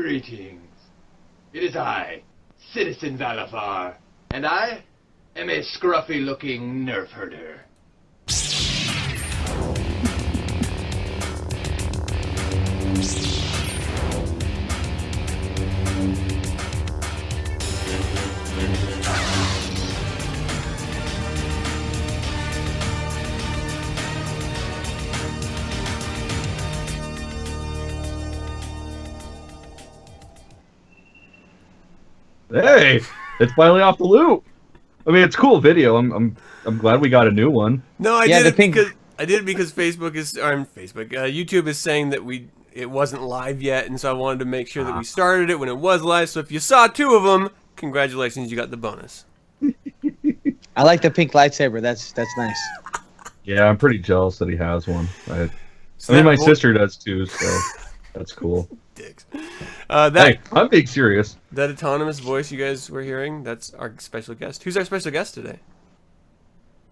Greetings. It is I, Citizen Valafar, and I am a scruffy-looking Nerf Herder. Hey, it's finally off the loop. I mean, it's a cool video. I'm glad we got a new one. No, I did it because Facebook is YouTube is saying that it wasn't live yet, and so I wanted to make sure that we started it when it was live. So if you saw two of them, congratulations, you got the bonus. I like the pink lightsaber. That's nice. Yeah, I'm pretty jealous that he has one. I mean, my sister does too, so that's cool. Dicks. Hey, I'm being serious. That autonomous voice you guys were hearing, that's our special guest. Who's our special guest today?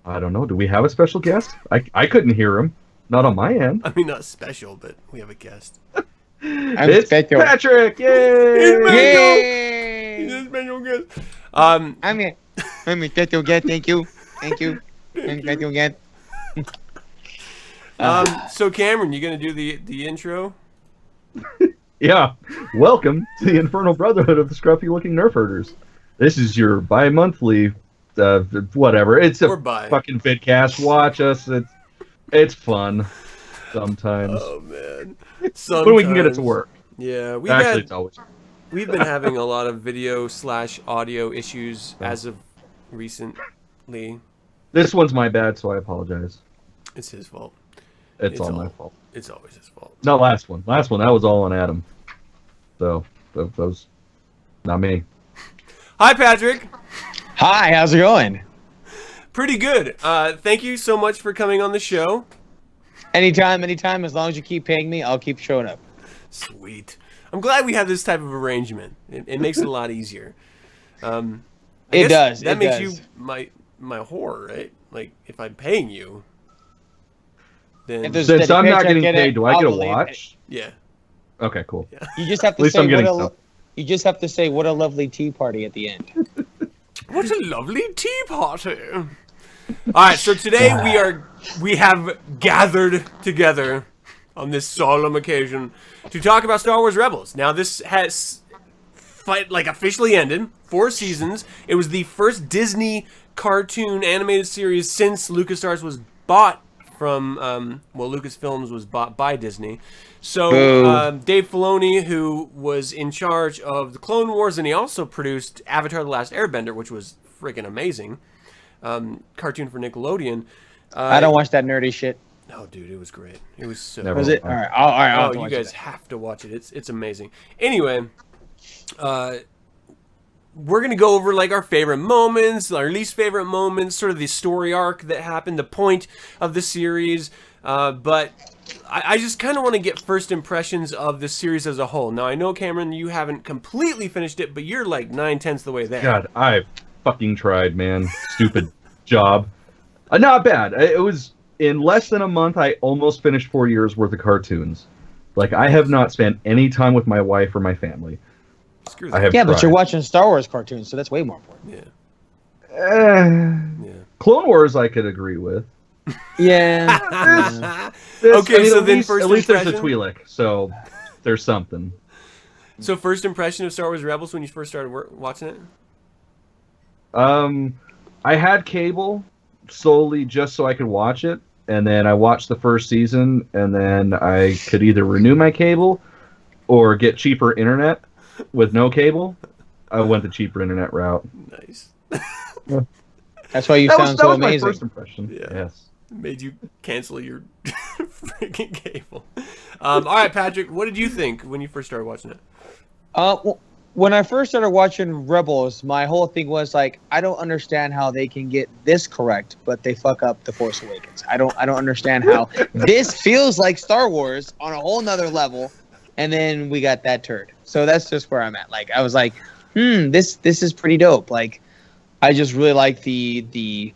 I don't know. Do we have a special guest? I couldn't hear him. Not on my end. I mean, not special, but we have a guest. It's special. Patrick! Yay! Yay! He's a special guest. I'm a special guest. Thank you. I'm a special guest. So Cameron, you gonna do the intro? Yeah. Welcome to the Infernal Brotherhood of the Scruffy Looking Nerf Herders. This is your bi-monthly, whatever. It's a fucking vidcast. Watch us. It's fun sometimes. Oh man. When we can get it to work. Yeah, it's always. We've been having a lot of video/audio issues as of recently. This one's my bad, so I apologize. It's his fault. It's all my fault. It's always his fault. No, last one, that was all on Adam. So that was not me. Hi, Patrick. Hi, how's it going? Pretty good. Thank you so much for coming on the show. Anytime. As long as you keep paying me, I'll keep showing up. Sweet. I'm glad we have this type of arrangement. It makes it a lot easier. It does. That makes you my whore, right? Like, if I'm paying you, then since I'm not getting paid, do I get a watch? Yeah. Okay, cool. Yeah. You just have to say you just have to say what a lovely tea party at the end. What a lovely tea party. All right, so today we have gathered together on this solemn occasion to talk about Star Wars Rebels. Now, this has officially ended. 4 seasons. It was the first Disney cartoon animated series since LucasArts was bought from Lucasfilms was bought by Disney. So Dave Filoni, who was in charge of the Clone Wars, and he also produced Avatar: The Last Airbender, which was freaking amazing. Cartoon for Nickelodeon. I don't watch that nerdy shit. Oh, dude, it was great. It was so. Was it? All right. You guys have to watch it. It's amazing. Anyway, we're gonna go over like our favorite moments, our least favorite moments, sort of the story arc that happened, the point of the series. But I just kind of want to get first impressions of the series as a whole. Now, I know, Cameron, you haven't completely finished it, but you're like 9/10 the way there. God, I fucking tried, man. Stupid job. Not bad. It was in less than a month. I almost finished 4 years worth of cartoons. Like, I have not spent any time with my wife or my family. Screw that. Yeah, but you're watching Star Wars cartoons, so that's way more important. Yeah. Clone Wars, I could agree with. Yeah. Okay, so then first at least impression? there's a Twi'lek, so there's something. So first impression of Star Wars Rebels when you first started watching it? I had cable solely just so I could watch it, and then I watched the first season, and then I could either renew my cable or get cheaper internet with no cable. I went the cheaper internet route. Nice. That's why you sound so amazing. That was my first impression. Yeah. Yes. Made you cancel your freaking cable. All right, Patrick, what did you think when you first started watching it? Well, when I first started watching Rebels, my whole thing was like, I don't understand how they can get this correct, but they fuck up The Force Awakens. I don't understand how this feels like Star Wars on a whole nother level, and then we got that turd. So that's just where I'm at. Like, I was like, this is pretty dope. Like, I just really like the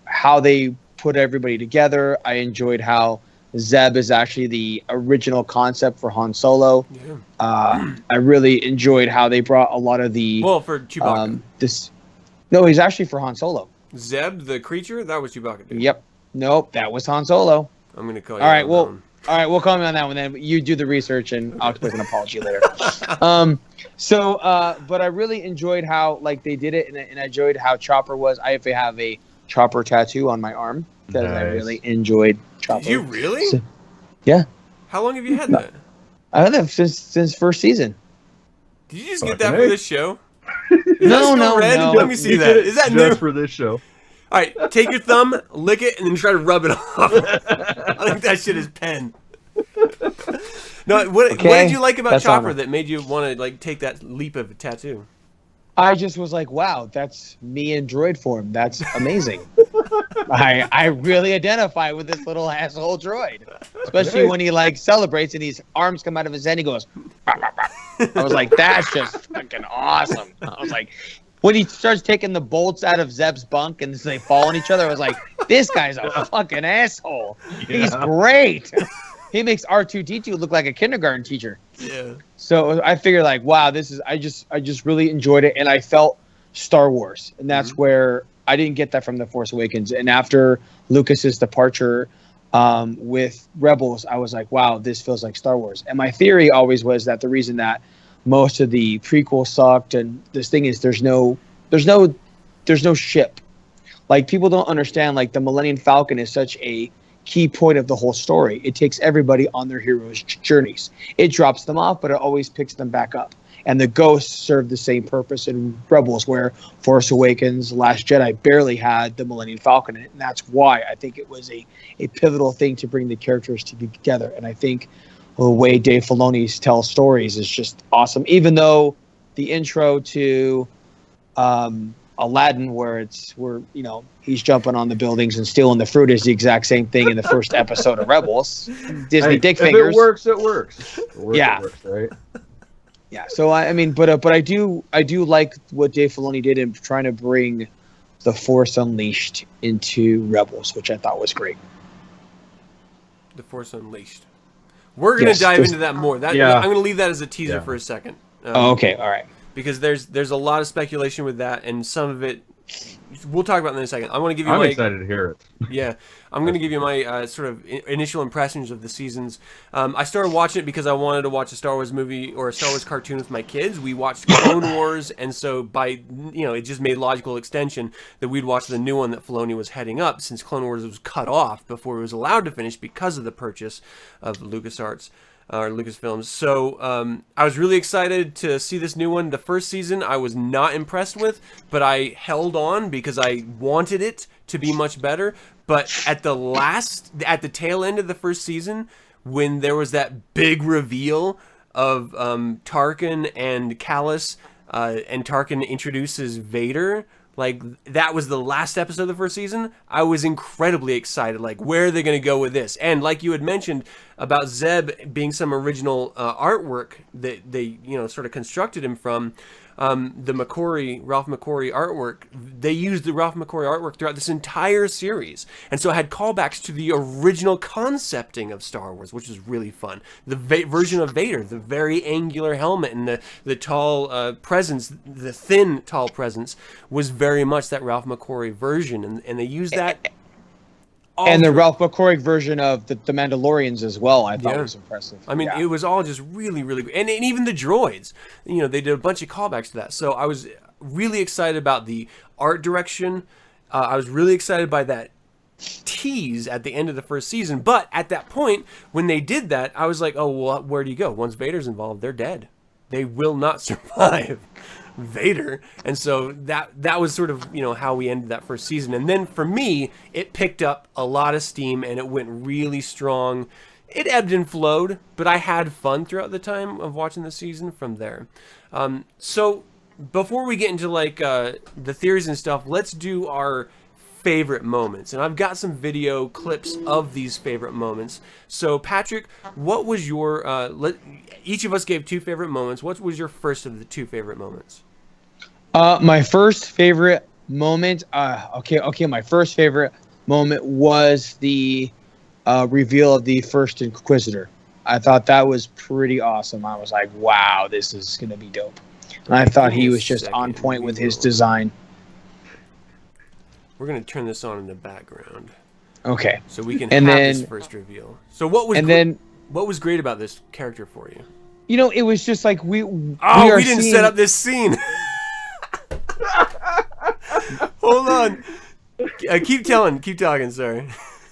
how they put everybody together. I enjoyed how Zeb is actually the original concept for Han Solo. Yeah. I really enjoyed how they brought a lot of the for Chewbacca. No, he's actually for Han Solo. Zeb, the creature, that was Chewbacca. Dude. Yep. Nope, that was Han Solo. I'm gonna call you. All right. Well, all right. We'll comment on that one then. You do the research, and I'll make an apology later. But I really enjoyed how they did it, and I enjoyed how Chopper was. I have a Chopper tattoo on my arm because I really enjoyed Chopper. Did you really? So, yeah. How long have you had that? I had that since first season. Did you just get that for this show? No. Let me see that. Is that new for this show? All right, take your thumb, lick it, and then try to rub it off. I think that shit is pen. No, what did you like about Chopper that made you want to take that leap of a tattoo? I just was like, wow, that's me in droid form. That's amazing. I really identify with this little asshole droid, especially when he celebrates and his arms come out of his head. And he goes, bah, bah, bah. I was like, that's just fucking awesome. I was like, when he starts taking the bolts out of Zeb's bunk and they fall on each other, I was like, this guy's a fucking asshole. Yeah. He's great. He makes R2-D2 look like a kindergarten teacher. Yeah. So I figured wow, this is I just really enjoyed it, and I felt Star Wars, and that's where I didn't get that from The Force Awakens. And after Lucas's departure with Rebels, I was like, wow, this feels like Star Wars. And my theory always was that the reason that most of the prequels sucked, and this thing is there's no ship. People don't understand. The Millennium Falcon is such a key point of the whole story. It takes everybody on their heroes' journeys. It drops them off, but it always picks them back up. And the ghosts serve the same purpose in Rebels, where Force Awakens, Last Jedi barely had the Millennium Falcon in it. And that's why I think it was a pivotal thing to bring the characters together. And I think the way Dave Filoni tells stories is just awesome. Even though the intro to Aladdin, where he's jumping on the buildings and stealing the fruit, is the exact same thing in the first episode of Rebels. Disney dick fingers. If it works, it works. Yeah. It works, right? Yeah. So I mean, but I do like what Dave Filoni did in trying to bring the Force Unleashed into Rebels, which I thought was great. The Force Unleashed. We're gonna dive into that more. I'm gonna leave that as a teaser for a second. Okay. All right. Because there's a lot of speculation with that, and some of it we'll talk about in a second. I'm excited to hear it. Yeah, I'm going to give you my sort of initial impressions of the seasons. I started watching it because I wanted to watch a Star Wars movie or a Star Wars cartoon with my kids. We watched Clone Wars, and so it just made logical extension that we'd watch the new one that Filoni was heading up, since Clone Wars was cut off before it was allowed to finish because of the purchase of LucasArts. Or Lucasfilms. So I was really excited to see this new one. The first season I was not impressed with, but I held on because I wanted it to be much better. But at the tail end of the first season, when there was that big reveal of Tarkin and Callus, and Tarkin introduces Vader, that was the last episode of the first season, I was incredibly excited. Where are they going to go with this? And like you had mentioned about Zeb being some original artwork that they, sort of constructed him from, the Ralph McQuarrie artwork, they used the Ralph McQuarrie artwork throughout this entire series. And so it had callbacks to the original concepting of Star Wars, which was really fun. The version of Vader, the very angular helmet and the tall presence, the thin, tall presence, was very much that Ralph McQuarrie version. And they used that... And the Ralph McQuarrie version of the Mandalorians as well, I thought was impressive. I mean, it was all just really, really good. And even the droids, they did a bunch of callbacks to that. So I was really excited about the art direction. I was really excited by that tease at the end of the first season. But at that point, when they did that, I was like, oh, well, where do you go? Once Vader's involved, they're dead. They will not survive Vader. And so that was sort of how we ended that first season. And then for me, it picked up a lot of steam and it went really strong. It ebbed and flowed, but I had fun throughout the time of watching the season from there. So before we get into the theories and stuff, let's do our favorite moments. And I've got some video clips of these favorite moments. So Patrick, what was your each of us gave 2 favorite moments. What was your first of the 2 favorite moments? My first favorite moment, my first favorite moment was the reveal of the first Inquisitor. I thought that was pretty awesome. I was like, wow, this is going to be dope. And I thought he was just on point with his design. We're going to turn this on in the background. Okay. So we can have this first reveal. So what was great about this character for you? You know, it was just like we didn't set up this scene. Hold on. Keep talking, sorry.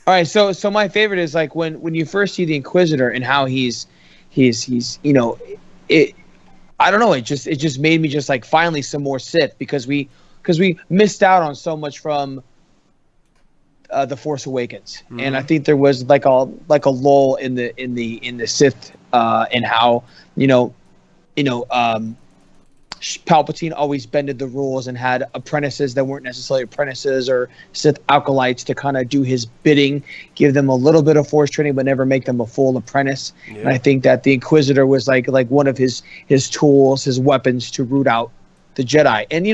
All right, so my favorite is like when you first see the Inquisitor and how he's you know, I don't know, it just made me just like finally some more Sith because we missed out on so much from The Force Awakens. Mm-hmm. And I think there was like a lull in the Sith and how Palpatine always bended the rules and had apprentices that weren't necessarily apprentices or Sith acolytes to kind of do his bidding, give them a little bit of Force training, but never make them a full apprentice. Yeah. And I think that the Inquisitor was like one of his tools, his weapons to root out the Jedi. And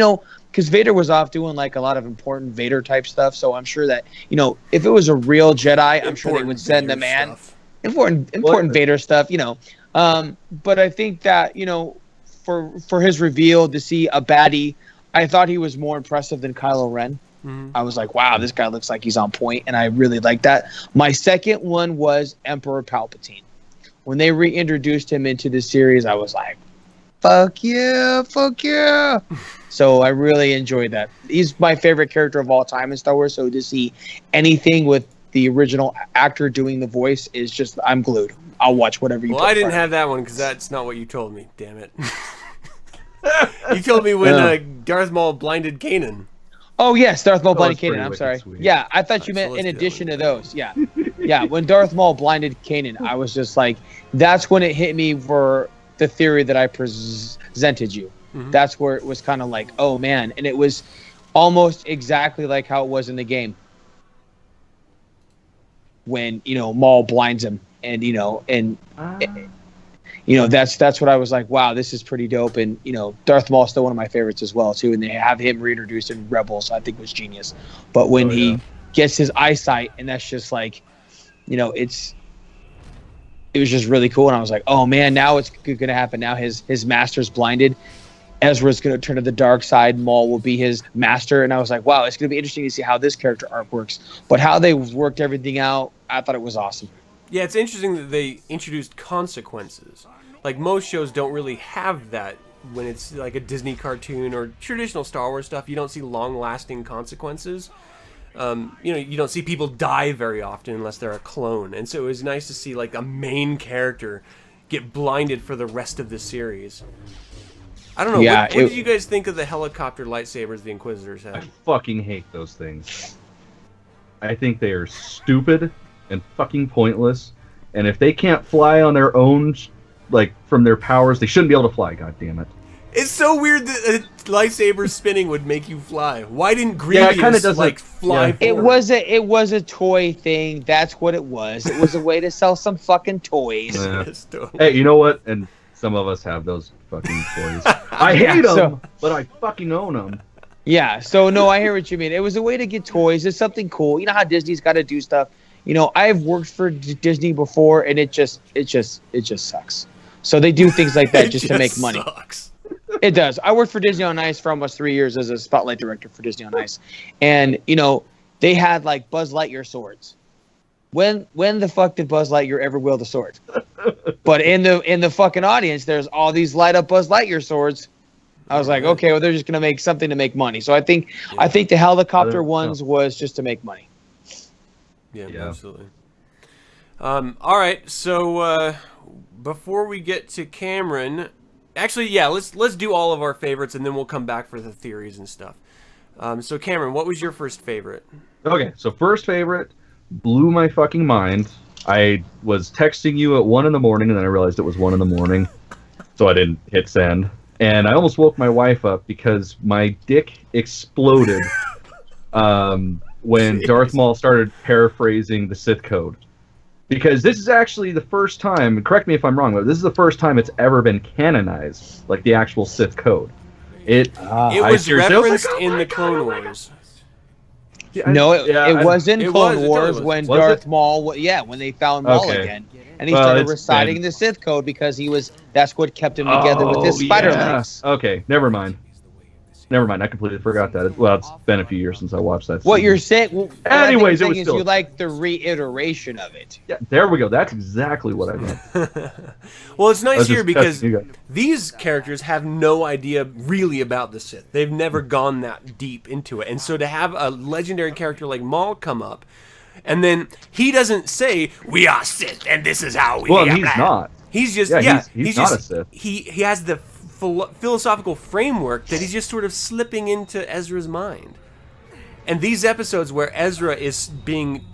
because Vader was off doing like a lot of important Vader type stuff, so I'm sure that if it was a real Jedi, I'm sure they would send the man important Vader stuff. But I think that for his reveal to see a baddie, I thought he was more impressive than Kylo Ren. Mm-hmm. I was like, wow, this guy looks like he's on point, and I really like that. My second one was Emperor Palpatine. When they reintroduced him into the series, I was like, fuck yeah. So I really enjoyed that. He's my favorite character of all time in Star Wars, so to see anything with the original actor doing the voice is just, I'm glued. I'll watch whatever you. Well, I didn't have that one because that's not what you told me. Damn it! You told me when Darth Maul blinded Kanan. Oh yes, Darth Maul blinded Kanan. I'm sorry. Sweet. Yeah, I thought you meant in addition to those. Yeah, yeah. When Darth Maul blinded Kanan, I was just like, that's when it hit me for the theory that I presented you. Mm-hmm. That's where it was kind of like, oh man, and it was almost exactly like how it was in the game when Maul blinds him. And that's what I was like. Wow, this is pretty dope. And Darth Maul is still one of my favorites as well too. And they have him reintroduced in Rebels, I think was genius. But when he gets his eyesight, and that's just like, it was just really cool. And I was like, oh man, now it's gonna happen. Now his master's blinded. Ezra's gonna turn to the dark side. Maul will be his master. And I was like, wow, it's gonna be interesting to see how this character arc works. But how they worked everything out, I thought it was awesome. Yeah, it's interesting that they introduced consequences. Like, most shows don't really have that when it's like a Disney cartoon or traditional Star Wars stuff. You don't see long-lasting consequences. You don't see people die very often unless they're a clone. And so it was nice to see, like, a main character get blinded for the rest of the series. I don't know. Yeah, what did you guys think of the helicopter lightsabers the Inquisitors had? I fucking hate those things. I think they are stupid and fucking pointless, and if they can't fly on their own, like from their powers, they shouldn't be able to fly. God damn it! It's so weird that a lightsaber spinning would make you fly. Why didn't Grievous fly? Yeah. It was a toy thing. That's what it was. It was a way to sell some fucking toys. Yeah. Hey, you know what? And some of us have those fucking toys. I hate them, but I fucking own them. Yeah. So no, I hear what you mean. It was a way to get toys. It's something cool. You know how Disney's got to do stuff. I've worked for Disney before, and it just sucks. So they do things like that just to make money. Sucks. It does. I worked for Disney on Ice for almost 3 years as a spotlight director for Disney on Ice, and they had like Buzz Lightyear swords. When the fuck did Buzz Lightyear ever wield a sword? But in the fucking audience, there's all these light up Buzz Lightyear swords. I was like, okay, well they're just gonna make something to make money. So I think the helicopter ones was just to make money. Yeah, absolutely. All right, so before we get to Cameron, actually, let's do all of our favorites, and then we'll come back for the theories and stuff. So Cameron, what was your first favorite? Okay, so first favorite blew my fucking mind. I was texting you at 1 in the morning, and then I realized it was 1 in the morning, so I didn't hit send. And I almost woke my wife up because my dick exploded. When Darth Maul started paraphrasing the Sith Code. Because this is actually the first time, correct me if I'm wrong, but this is the first time it's ever been canonized, like the actual Sith Code. It was referenced in the Clone Wars. No, it was in Clone Wars when Was Darth it? Maul. When they found Maul Okay. again, and he Well, started it's reciting been- the Sith code because that's what kept him together with his spider legs. Okay, never mind. I completely forgot that. Well, it's been a few years since I watched that. What season. you're saying? Well, Anyways, it what I was think still. you like the reiteration of it. Yeah, there we go. That's exactly what I meant. Well, it's nice was here just because testing you guys. these characters have no idea really about the Sith. They've never gone that deep into it. And so to have a legendary character like Maul come up, and then he doesn't say, "We are Sith, and this is how we..." Well, he's not. He's just, he's not a Sith. He has the philosophical framework that he's just sort of slipping into Ezra's mind. And these episodes where Ezra is being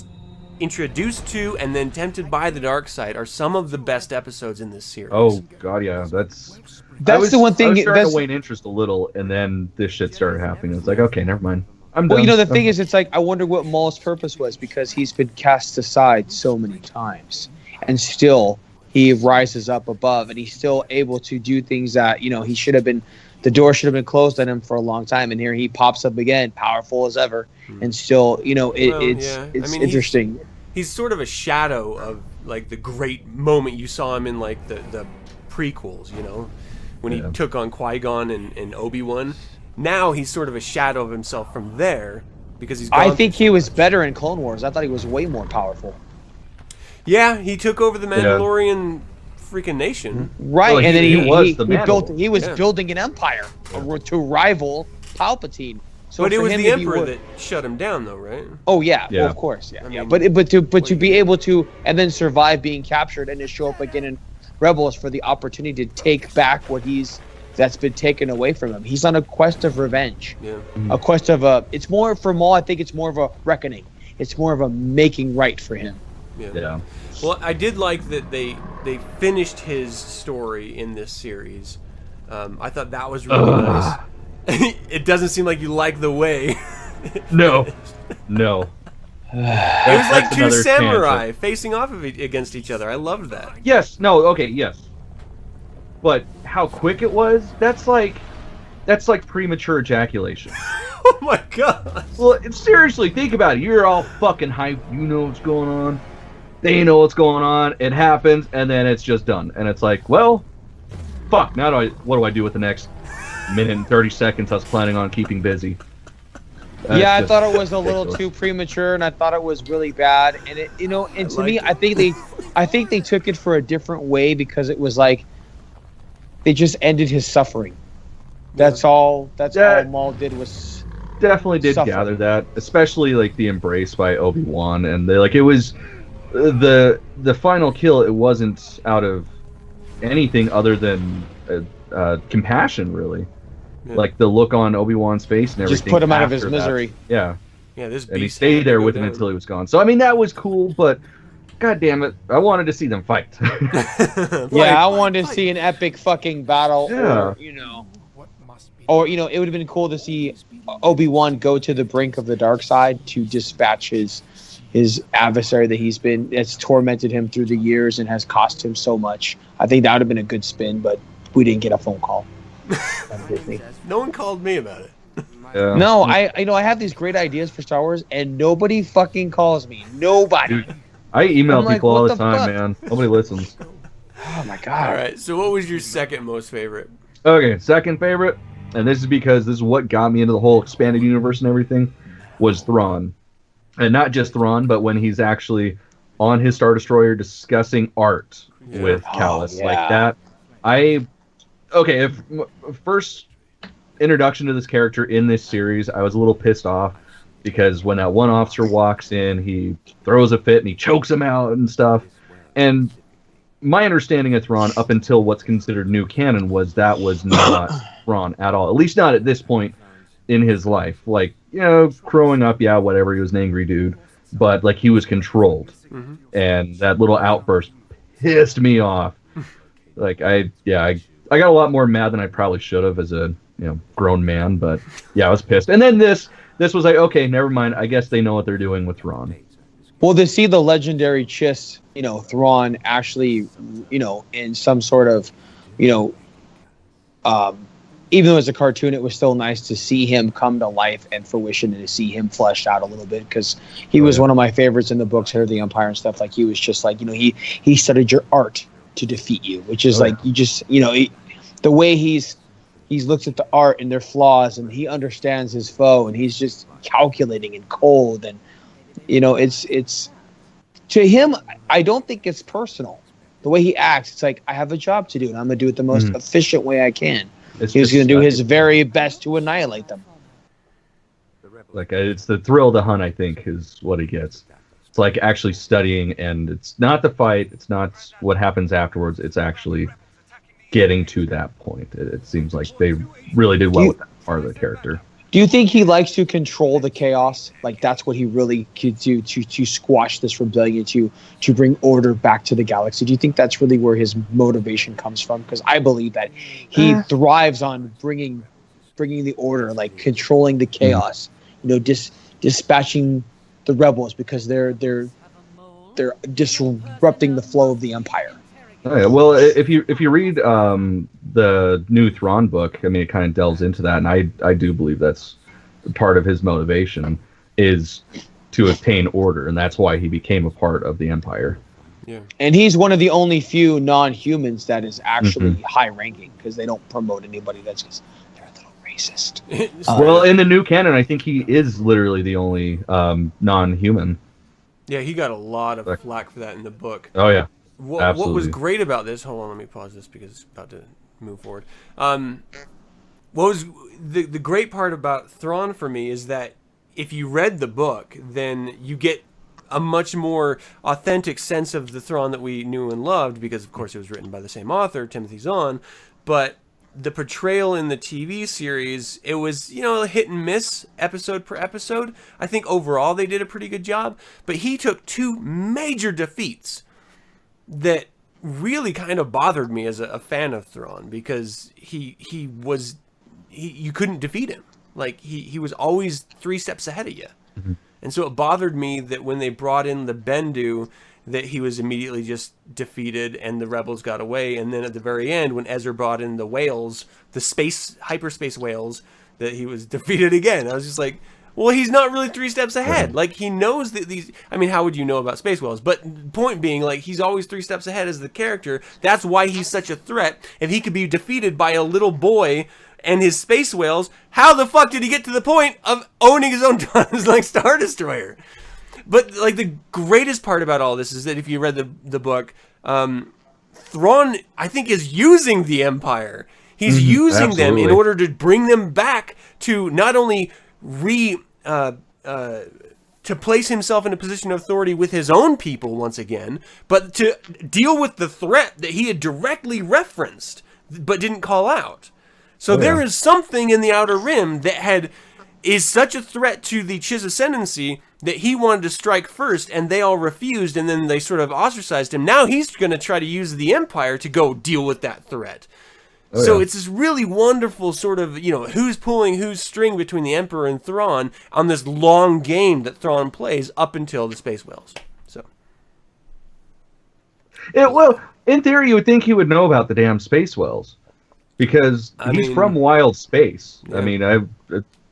introduced to and then tempted by the dark side are some of the best episodes in this series. Oh god, yeah, that's the one thing. I was starting That's, to wane interest a little, and then this shit started happening. It's like, okay, never mind. I'm well, done. the thing is, it's like I wonder what Maul's purpose was because he's been cast aside so many times, and still he rises up above, and he's still able to do things that he should have been. The door should have been closed on him for a long time, and here he pops up again, powerful as ever, and still, it's interesting. He's sort of a shadow of like the great moment you saw him in like the prequels, when he took on Qui-Gon and Obi-Wan. Now he's sort of a shadow of himself from there because he's. I think he was better in Clone Wars. I thought he was way more powerful. Yeah, he took over the Mandalorian freaking nation. Right, well, and then he was building an empire to rival Palpatine. So but it for was him the to be Emperor that shut him down, though, right? Oh yeah, Yeah. well, of course, yeah. I Yeah. mean, But to be able to and then survive being captured and to show up again in Rebels for the opportunity to take back that's been taken away from him. He's on a quest of revenge. Yeah. A quest of it's more for Maul. I think it's more of a reckoning. It's more of a making right for him. Yeah. Well, I did like that they finished his story in this series. I thought that was really nice. It doesn't seem like you like the way. No. It was like two another samurai facing off against each other. I loved that. Yes. No. Okay. Yes. But how quick it was? That's like premature ejaculation. Oh my god. Well, seriously, think about it. You're all fucking hyped. You know what's going on. They know what's going on. It happens, and then it's just done. And it's like, well, fuck. Now what do I do with the next minute and 30 seconds I was planning on keeping busy? Yeah, I thought it was a little too premature, and I thought it was really bad. And it, and to me, I think they took it for a different way because it was like they just ended his suffering. That's all. That's all Maul did was definitely did suffer. gather that, especially like the embrace by Obi-Wan, and it was the final kill. It wasn't out of anything other than compassion, really. Yeah. Like the look on Obi-Wan's face and everything. Just put him out of his after that. misery. Yeah. Yeah, this And he beast stayed had to there go with him down. until he was gone. So I mean, that was cool, but god damn it, I wanted to see them fight. Yeah, I wanted to see an epic fucking battle, Yeah. or it would have been cool to see Obi-Wan go to the brink of the dark side to dispatch his adversary that's tormented him through the years and has cost him so much. I think that would have been a good spin, but we didn't get a phone call. No one called me about it. Yeah. No, I have these great ideas for Star Wars, and nobody fucking calls me. Nobody. Dude, I email I'm like, people all what the the time, fuck? man. Nobody listens. Oh my god. All right, so what was your second most favorite? Okay, second favorite, and this is because this is what got me into the whole expanded universe and everything, was Thrawn. And not just Thrawn, but when he's actually on his Star Destroyer discussing art with Callus. yeah. Like that. First introduction to this character in this series, I was a little pissed off because when that one officer walks in, he throws a fit and he chokes him out and stuff. And my understanding of Thrawn up until what's considered new canon was that was not Thrawn at all. At least not at this point in his life. Like, growing up, yeah, whatever, he was an angry dude. But, like, he was controlled. Mm-hmm. And that little outburst pissed me off. Like, I got a lot more mad than I probably should have as a, grown man. But, yeah, I was pissed. And then this was like, okay, never mind. I guess they know what they're doing with Thrawn. Well, to see the legendary Chiss, Thrawn actually, in some sort of, even though it's a cartoon, it was still nice to see him come to life and fruition, and to see him fleshed out a little bit, because he was one of my favorites in the books, Heir of the Empire and stuff. Like, he was just like, he studied your art to defeat you, which is like, you just, the way he's looked at the art and their flaws, and he understands his foe, and he's just calculating and cold, and it's to him, I don't think it's personal. The way he acts, it's like, I have a job to do, and I'm gonna do it the most efficient way I can. He's gonna do his very best to annihilate them. Like, it's the thrill of the hunt, I think, is what he gets. It's like actually studying, and it's not the fight, it's not what happens afterwards, it's actually getting to that point. It seems like they really did well with that part of the character. Do you think he likes to control the chaos? Like, that's what he really could do to squash this rebellion, to bring order back to the galaxy? Do you think that's really where his motivation comes from? Because I believe that he thrives on bringing the order, like controlling the chaos, dispatching the rebels, because they're disrupting the flow of the Empire. Oh, yeah. Well, if you read the new Thrawn book, I mean, it kind of delves into that, and I do believe that's part of his motivation, is to obtain order, and that's why he became a part of the Empire. Yeah. And he's one of the only few non-humans that is actually high-ranking, because they don't promote anybody that's just, they're a little racist. Well, in the new canon, I think he is literally the only non-human. Yeah, he got a lot of flack for that in the book. Oh, yeah. What was great about this? Hold on, let me pause this because it's about to move forward. What was the great part about Thrawn for me is that if you read the book, then you get a much more authentic sense of the Thrawn that we knew and loved, because of course it was written by the same author, Timothy Zahn. But the portrayal in the TV series, it was, a hit and miss episode per episode. I think overall they did a pretty good job, but he took two major defeats that really kind of bothered me as a fan of Thrawn, because you couldn't defeat him. Like, he was always 3 steps ahead of you. And so it bothered me that when they brought in the Bendu, that he was immediately just defeated and the rebels got away. And then at the very end, when Ezra brought in the whales, the hyperspace whales, that he was defeated again. I was just like, well, he's not really 3 steps ahead. Like, he knows that these... I mean, how would you know about space whales? But point being, like, he's always 3 steps ahead as the character. That's why he's such a threat. If he could be defeated by a little boy and his space whales, how the fuck did he get to the point of owning his own like Star Destroyer? But, like, the greatest part about all this is that if you read the book, Thrawn, I think, is using the Empire. He's using them in order to bring them back to not only to place himself in a position of authority with his own people once again, but to deal with the threat that he had directly referenced but didn't call out. So there is something in the Outer Rim that is such a threat to the Chiss Ascendancy that he wanted to strike first, and they all refused, and then they sort of ostracized him. Now he's going to try to use the Empire to go deal with that threat. It's this really wonderful sort of, who's pulling whose string between the Emperor and Thrawn on this long game that Thrawn plays up until the space whales. So, well, in theory, you would think he would know about the damn space whales, because he's from wild space. Yeah. I mean,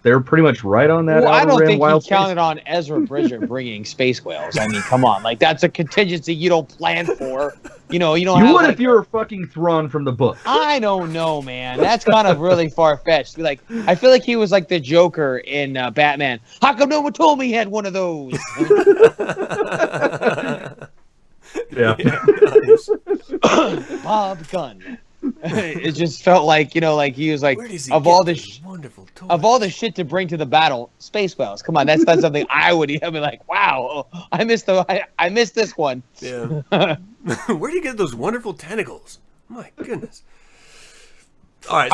they're pretty much right on that. Well, I don't think he space. counted on Ezra Bridger bringing space whales. I mean, come on, like, that's a contingency you don't plan for. You don't. You would if you were fucking Thrawn from the book. I don't know, man. That's kind of really far fetched. Like, I feel like he was like the Joker in Batman. How come no one told me he had one of those? Yeah. Bob Gunn. It just felt like, like he was like, of all the shit to bring to the battle, space whales. Come on, that's something I would be like, wow, I missed this one. Yeah. Where do you get those wonderful tentacles? My goodness. All right,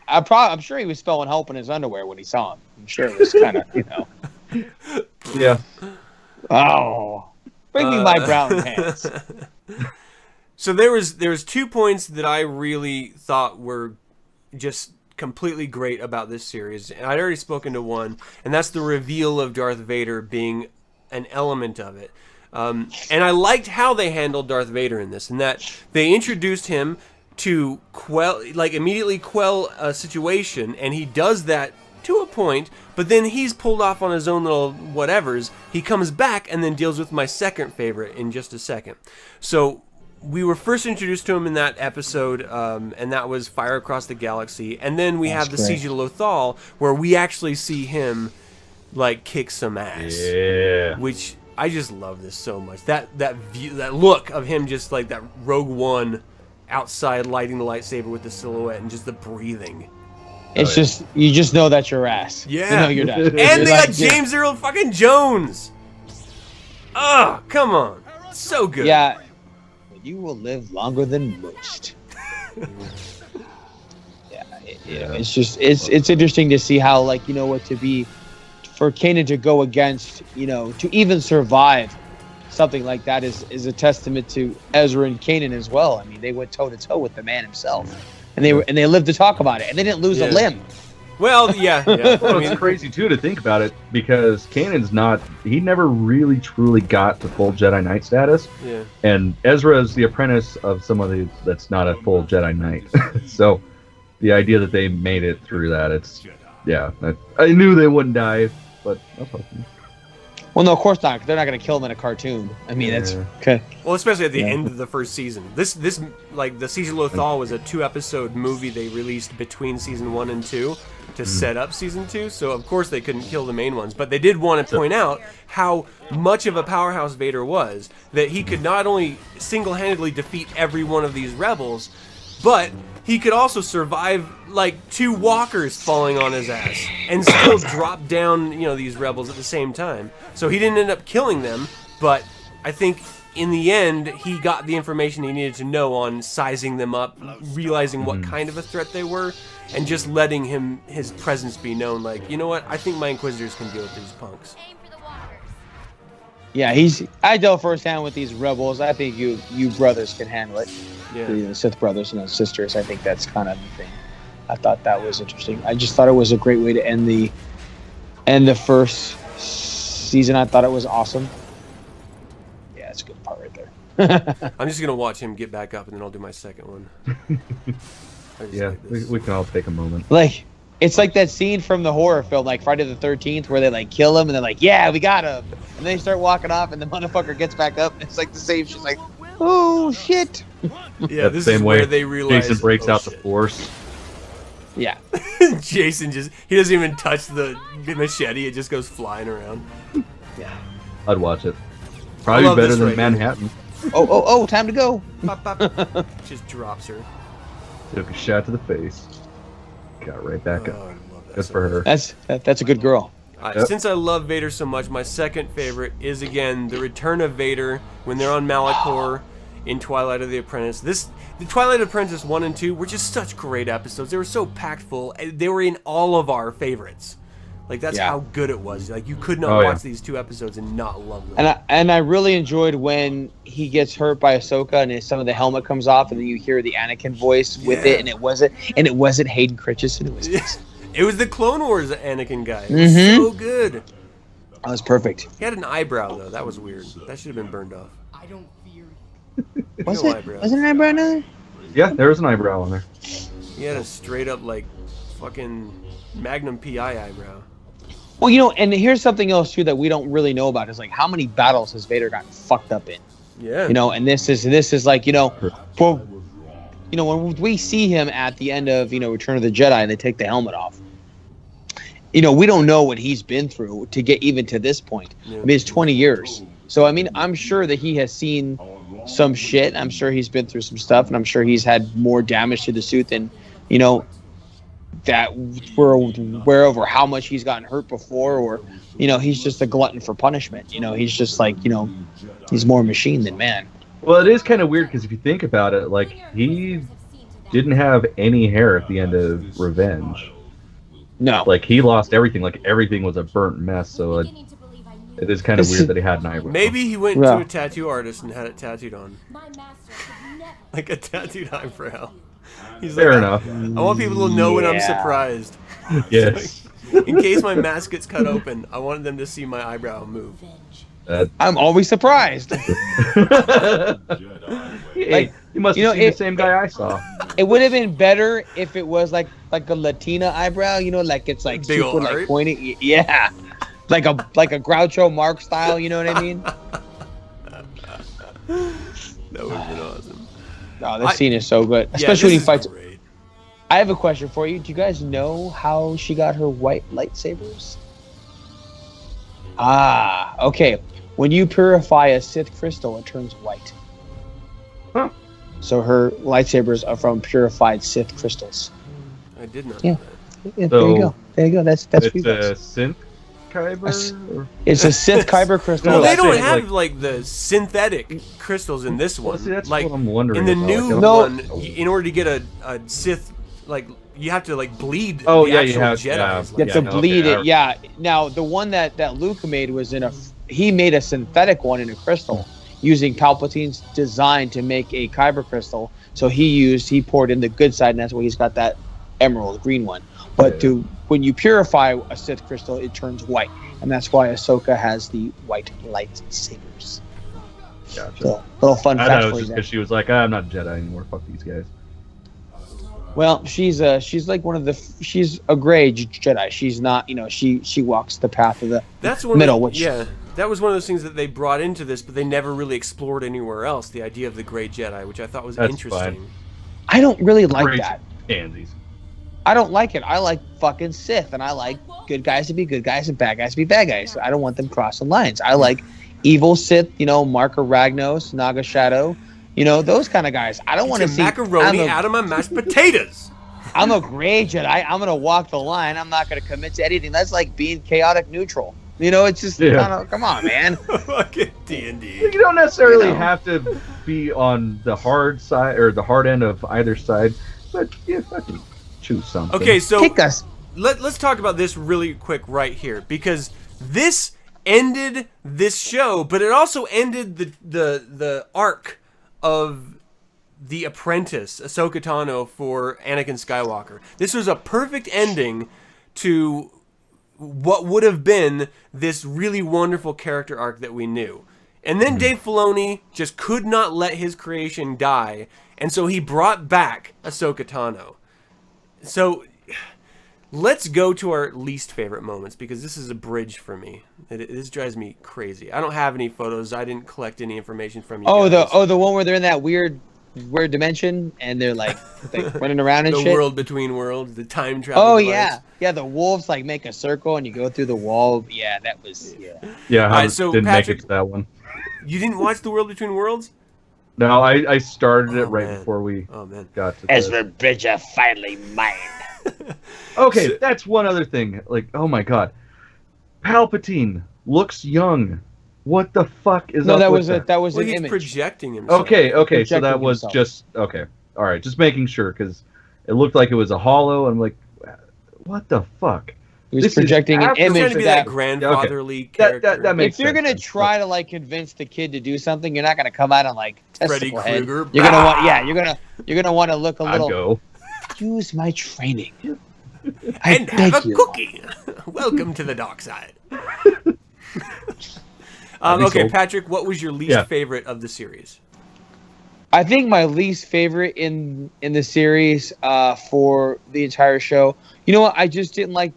I'm sure he was spelling help in his underwear when he saw him. I'm sure it was kind of, Yeah. Oh, bring me my brown pants. So there was 2 points that I really thought were just completely great about this series. And I'd already spoken to one, and that's the reveal of Darth Vader being an element of it. And I liked how they handled Darth Vader in this, and that they introduced him to immediately quell a situation, and he does that to a point, but then he's pulled off on his own little whatevers. He comes back and then deals with my second favorite in just a second. So we were first introduced to him in that episode, and that was Fire Across the Galaxy. And then we have the Siege of Lothal, where we actually see him like kick some ass. Yeah. Which I just love this so much. That view, that look of him just like that Rogue One outside lighting the lightsaber with the silhouette and just the breathing. It's just, you just know that's your ass. Yeah. You know you're done. And they got James Earl fucking Jones. Oh, come on. So good. Yeah. You will live longer than most. It's just, it's interesting to see how, like, you know what, for Kanan to go against, you know, to even survive something like that is a testament to Ezra and Kanan as well. I mean, they went toe to toe with the man himself. And they lived to talk about it, and they didn't lose a limb. Well, yeah. Well, it's crazy too to think about it, because Kanan's he never really truly got to full Jedi Knight status. Yeah. And Ezra is the apprentice of somebody that's not a full Jedi Knight. So the idea that they made it through that, I knew they wouldn't die, but I was hoping. Well, no, of course not. They're not going to kill him in a cartoon. I mean, that's okay. Well, especially at the end of the first season. This like the Siege of Lothal was a 2-episode movie they released between season 1 and 2 to set up season 2. So of course they couldn't kill the main ones, but they did want to point out how much of a powerhouse Vader was, that he could not only single-handedly defeat every one of these rebels, but he could also survive like 2 walkers falling on his ass and still drop down, you know, these rebels at the same time. So he didn't end up killing them, but I think in the end he got the information he needed to know on sizing them up, realizing what kind of a threat they were, and just letting his presence be known. Like, you know what? I think my Inquisitors can deal with these punks. Yeah, I dealt firsthand with these rebels. I think you brothers can handle it. Yeah. The Sith brothers and sisters. I think that's kind of the thing. I thought that was interesting. I just thought it was a great way to end the first season. I thought it was awesome. Yeah, that's a good part right there. I'm just gonna watch him get back up, and then I'll do my second one. Yeah, we can all take a moment. Like, it's like that scene from the horror film, like Friday the 13th, where they like kill him and they're like, "Yeah, we got him," and they start walking off, and the motherfucker gets back up. It's like the same. She's like, "Oh shit." Yeah, this is where they realize Jason breaks out the Force. Yeah. Jason he doesn't even touch the machete, it just goes flying around. Yeah. I'd watch it. Probably better than Manhattan. Oh, time to go. Pop, pop. Just drops her. Took a shot to the face. Got right back up. I love that Good so for her. That's a good girl. Since I love Vader so much, my second favorite is, again, the return of Vader when they're on Malachor in Twilight of the Apprentice. The Twilight Apprentice 1 and 2 were just such great episodes. They were so packed full. They were in all of our favorites. Like, that's how good it was. Like, you could not watch these 2 episodes and not love them. And I really enjoyed when he gets hurt by Ahsoka and some of the helmet comes off, and then you hear the Anakin voice with it, and it wasn't Hayden Christensen. It was the Clone Wars Anakin guy. It was so good. That was perfect. He had an eyebrow though. That was weird. That should have been burned off. I don't fear. Was it an eyebrow on there? Yeah, there was an eyebrow on there. He had a straight up like fucking Magnum PI eyebrow. Well, you know, and here's something else too that we don't really know about is like how many battles has Vader gotten fucked up in? Yeah. You know, and this is like, you know, for, you know, when we see him at the end of, you know, Return of the Jedi and they take the helmet off, you know, we don't know what he's been through to get even to this point. Yeah. I mean, it's 20 years. So, I mean, I'm sure that he has seen some shit. I'm sure he's been through some stuff, and I'm sure he's had more damage to the suit than, you know, that we're aware of, or how much he's gotten hurt before, or, you know, he's just a glutton for punishment. You know, he's just like, you know, he's more machine than man. Well, it is kind of weird because if you think about it, like, he didn't have any hair at the end of Revenge. No. Like, he lost everything. Like, everything was a burnt mess, so it is kind of weird that he had an eyebrow. Maybe he went to a tattoo artist and had it tattooed on. Like a tattooed eyebrow. He's Fair like, enough. I want people to know when I'm surprised. Yes. Like, in case my mask gets cut open, I wanted them to see my eyebrow move. I'm always surprised. Hey, you must have seen the same guy I saw. It would have been better if it was like a Latina eyebrow, like it's like big super like pointy. Yeah, like a Groucho Marx style. You know what I mean? That would have been awesome. Oh, this scene is so good, especially when he fights. Great. I have a question for you. Do you guys know how she got her white lightsabers? Ah, okay. When you purify a Sith crystal, it turns white. Huh. So her lightsabers are from purified Sith crystals. I did not Yeah. know that. Yeah, there you go. There you go. That's It's for you guys. a synth kyber? It's a Sith kyber crystal. Well, they that's don't it, have like the synthetic crystals in this one. Well, see, that's like what I'm wondering in the about. new one, in order to get a Sith, like you have to like bleed Oh, the yeah, actual you have- Jedi. yeah. You have to okay, bleed I- it. Yeah. Now the one that Luke made was he made a synthetic one in a crystal using Palpatine's design to make a kyber crystal. So he poured in the good side, and that's why he's got that emerald green one. But when you purify a Sith crystal, it turns white, and that's why Ahsoka has the white lightsabers. Gotcha. So, little fun I fact thought it for was you just there. because she was like, I'm not a Jedi anymore. Fuck these guys. Well, she's like one of the she's a gray Jedi. She's not, she walks the path of the That's one middle. Of, which that was one of those things that they brought into this, but they never really explored anywhere else. The idea of the Grey Jedi, which I thought was That's interesting. fine. I don't really like Great that. pansies. I don't like it. I like fucking Sith, and I like good guys to be good guys and bad guys to be bad guys. I don't want them crossing lines. I like evil Sith, Marker Ragnos, Naga Shadow, those kind of guys. I don't want to see macaroni out of my mashed potatoes. I'm a gray Jedi. I'm gonna walk the line. I'm not gonna commit to anything. That's like being chaotic neutral. It's just kind of come on, man. Fucking D&D. You don't necessarily have to be on the hard side or the hard end of either side, but yeah, fucking choose something. Okay, so Pick us. let's talk about this really quick right here, because this ended this show, but it also ended the arc of the apprentice, Ahsoka Tano, for Anakin Skywalker. This was a perfect ending to what would have been this really wonderful character arc that we knew. And then Dave Filoni just could not let his creation die, and so he brought back Ahsoka Tano. So let's go to our least favorite moments, because this is a bridge for me. This drives me crazy. I don't have any photos. I didn't collect any information from you guys. The one where they're in that weird dimension and they're like running around and the shit. world between worlds, the time travel. Oh device. yeah, the wolves like make a circle and you go through the wall. Yeah, that was Yeah, All right, so didn't Patrick- make it to that one. You didn't watch the world between worlds? No, I started it right man. before we Oh man. got to this. Ezra Bridger finally mine. Okay, that's one other thing. Like, oh my god, Palpatine looks young. What the fuck is No, up that with was that? that was Well, an he's image. projecting himself. Okay, so Projecting that was himself. just okay. All right, just making sure because it looked like it was a hollow. I'm like, what the fuck? He was This is projecting an after- He's trying image to be of that that. grandfatherly That character. makes If you're sense gonna then. try to like convince the kid to do something, you're not gonna come out and like Freddy testicle head. Krueger. You're gonna want, you're gonna want to look a I'd little. go. Use my training. I And have beg a you. cookie. Welcome to the dark side. I'd be Okay, sold. Patrick, what was your least Yeah. favorite of the series? I think my least favorite in the series for the entire show. You know what? I just didn't like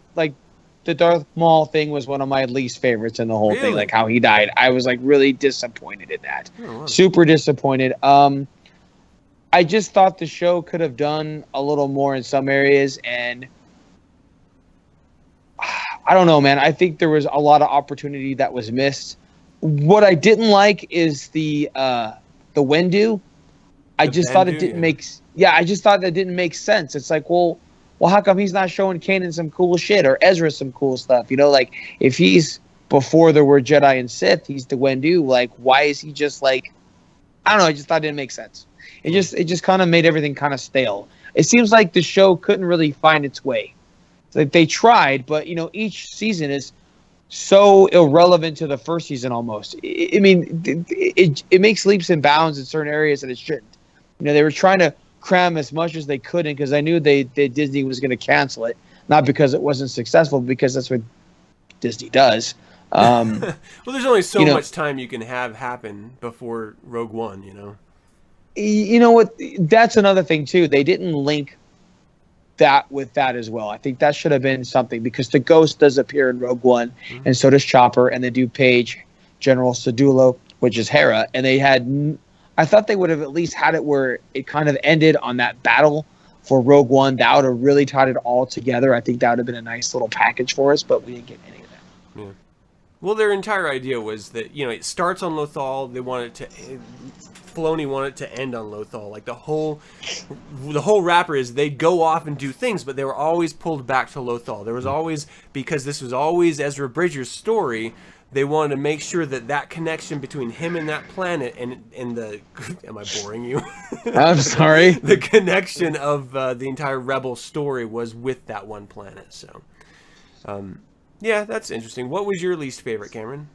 the Darth Maul thing was one of my least favorites in the whole Really? thing. Like how he died. I was like really disappointed in that. Oh, wow. Super disappointed. I just thought the show could have done a little more in some areas, and I don't know, man. I think there was a lot of opportunity that was missed. What I didn't like is the Wendu. I The just thought it Bendu, didn't yeah. make. Yeah, I just thought that didn't make sense. It's like, well, how come he's not showing Kanan some cool shit or Ezra some cool stuff? Like if he's before there were Jedi and Sith, he's the Wendu. Like, why is he just like? I don't know. I just thought it didn't make sense. It just kind of made everything kind of stale. It seems like the show couldn't really find its way. It's like they tried, but each season is so irrelevant to the first season almost. I mean, it makes leaps and bounds in certain areas that it shouldn't. They were trying to cram as much as they could in because I knew Disney was going to cancel it, not because it wasn't successful, because that's what Disney does. Well, there's only so much time you can have happen before Rogue One, you know? You know what? That's another thing, too. They didn't link that with that as well. I think that should have been something, because the Ghost does appear in Rogue One, and so does Chopper, and they do Paige, General Sedulo, which is Hera, and they had... I thought they would have at least had it where it kind of ended on that battle for Rogue One. That would have really tied it all together. I think that would have been a nice little package for us, but we didn't get any of that. Yeah. Well, their entire idea was that, you know, it starts on Lothal. They wanted to... Filoni wanted to end on Lothal. Like, the whole wrapper is they'd go off and do things, but they were always pulled back to Lothal. There was always... Because this was always Ezra Bridger's story... They wanted to make sure that that connection between him and that planet and the... Am I boring you? I'm sorry. The connection of the entire Rebel story was with that one planet. So, yeah, that's interesting. What was your least favorite, Cameron?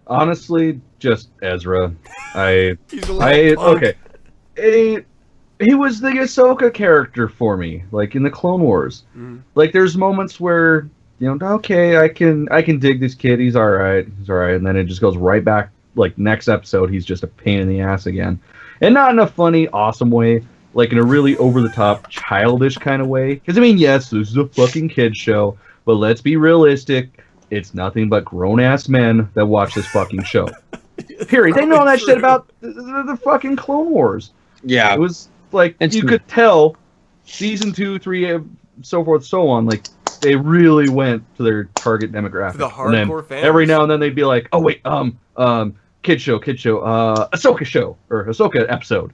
Honestly, just Ezra. Okay. He was the Ahsoka character for me, like in the Clone Wars. Mm-hmm. Like, there's moments where... You know, okay, I can dig this kid. He's all right, and then it just goes right back. Like, next episode, he's just a pain in the ass again, and not in a funny, awesome way, like in a really over the top, childish kind of way. Because I mean, yes, this is a fucking kid show, but let's be realistic. It's nothing but grown ass men that watch this fucking show. Period. They know that shit about the fucking Clone Wars. Yeah, it was like you could tell, season 2, 3, so forth, so on, like. They really went to their target demographic. For the hardcore fans. Every now and then they'd be like, "Oh wait, kid show, Ahsoka show, or Ahsoka episode,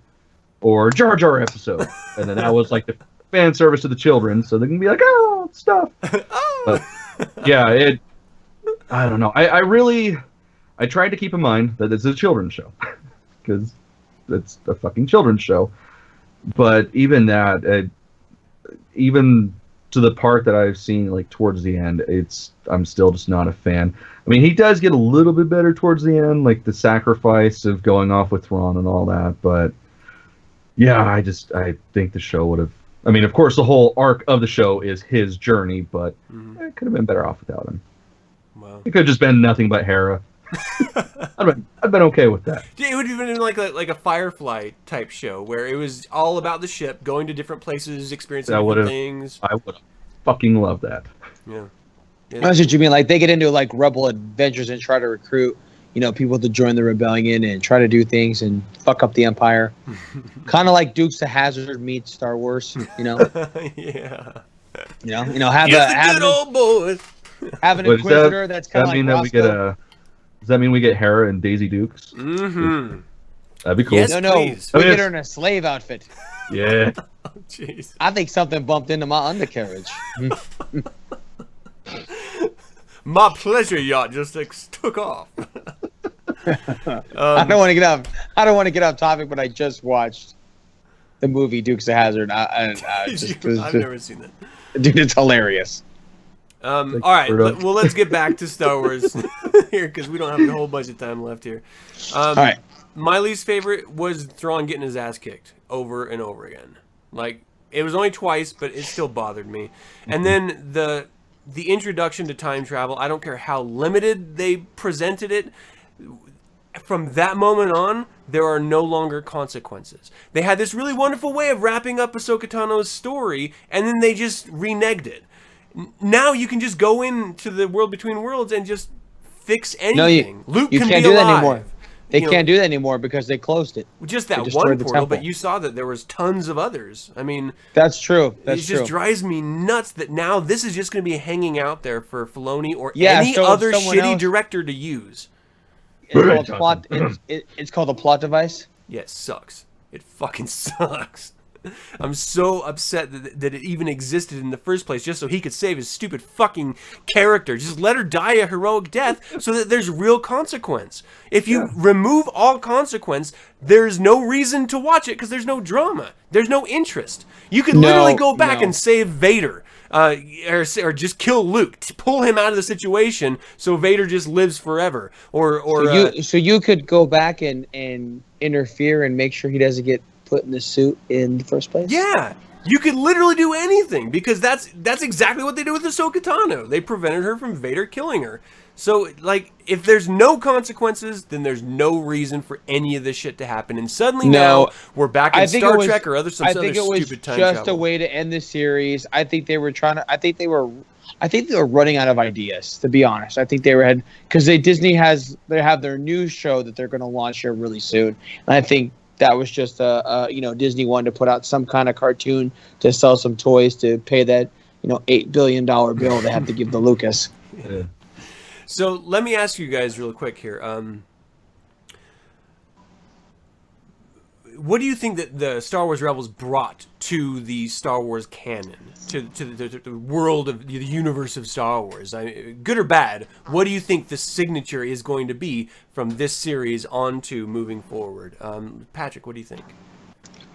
or Jar Jar episode," and then that was like the fan service to the children, so they can be like, "Oh, stuff." But, yeah, I don't know. I tried to keep in mind that it's a children's show, because it's a fucking children's show. But even that, even to the part that I've seen, like, towards the end, I'm still just not a fan. I mean, he does get a little bit better towards the end, like the sacrifice of going off with Thrawn and all that, but yeah, I think the show would have... I mean, of course, the whole arc of the show is his journey, but it could have been better off without him. Wow. It could have just been nothing but Hera. I'd been okay with that. It would have been like a Firefly type show where it was all about the ship, going to different places, experiencing different things. I would have fucking loved that. Yeah. That's what you mean. Like, they get into like rebel adventures and try to recruit, people to join the rebellion and try to do things and fuck up the Empire. Kind of like Dukes of Hazzard meets Star Wars. Yeah. Have good old boys. Have an Inquisitor that's kind of like that we get Does that mean we get Hera and Daisy Dukes? Mm-hmm. That'd be cool. Yes, no. please. We get her in a slave outfit. Yeah. Oh, jeez. I think something bumped into my undercarriage. My pleasure yacht just took off. I don't want to get off topic, but I just watched the movie Dukes of Hazzard. I've never seen that. Dude, it's hilarious. All right, well, let's get back to Star Wars here, because we don't have a whole bunch of time left here. All right. My least favorite was Thrawn getting his ass kicked over and over again. Like, it was only twice, but it still bothered me. And then the introduction to time travel, I don't care how limited they presented it, from that moment on, there are no longer consequences. They had this really wonderful way of wrapping up Ahsoka Tano's story, and then they just reneged it. Now you can just go into the world between worlds and just fix anything. No, Luke you can can't be do alive. that anymore. They can't do that anymore because they closed it. Just that one portal, but you saw that there was tons of others. I mean, that's true. It just drives me nuts that now this is just going to be hanging out there for Filoni or any other shitty director to use. It's called it's called a plot device. Yeah, it sucks. It fucking sucks. I'm so upset that it even existed in the first place, just so he could save his stupid fucking character. Just let her die a heroic death so that there's real consequence. If you remove all consequence, there's no reason to watch it because there's no drama. There's no interest. You could literally go back and save Vader. Or just kill Luke, pull him out of the situation so Vader just lives forever. So you could go back and interfere and make sure he doesn't get put in the suit in the first place? Yeah, you could literally do anything because that's exactly what they did with Ahsoka Tano. They prevented her from Vader killing her. So, like, if there's no consequences, then there's no reason for any of this shit to happen. And suddenly now we're back in Star Trek or other stupid time travel. I think it was just a way to end the series. I think they were running out of ideas, to be honest. I think because Disney have their new show that they're going to launch here really soon. And I think that was just Disney wanted to put out some kind of cartoon to sell some toys to pay that, $8 billion bill they have to give to Lucas. Yeah. So let me ask you guys real quick here. What do you think that the Star Wars Rebels brought to the Star Wars canon, to the world of the universe of Star Wars? Good or bad, what do you think the signature is going to be from this series on to moving forward? Patrick, what do you think?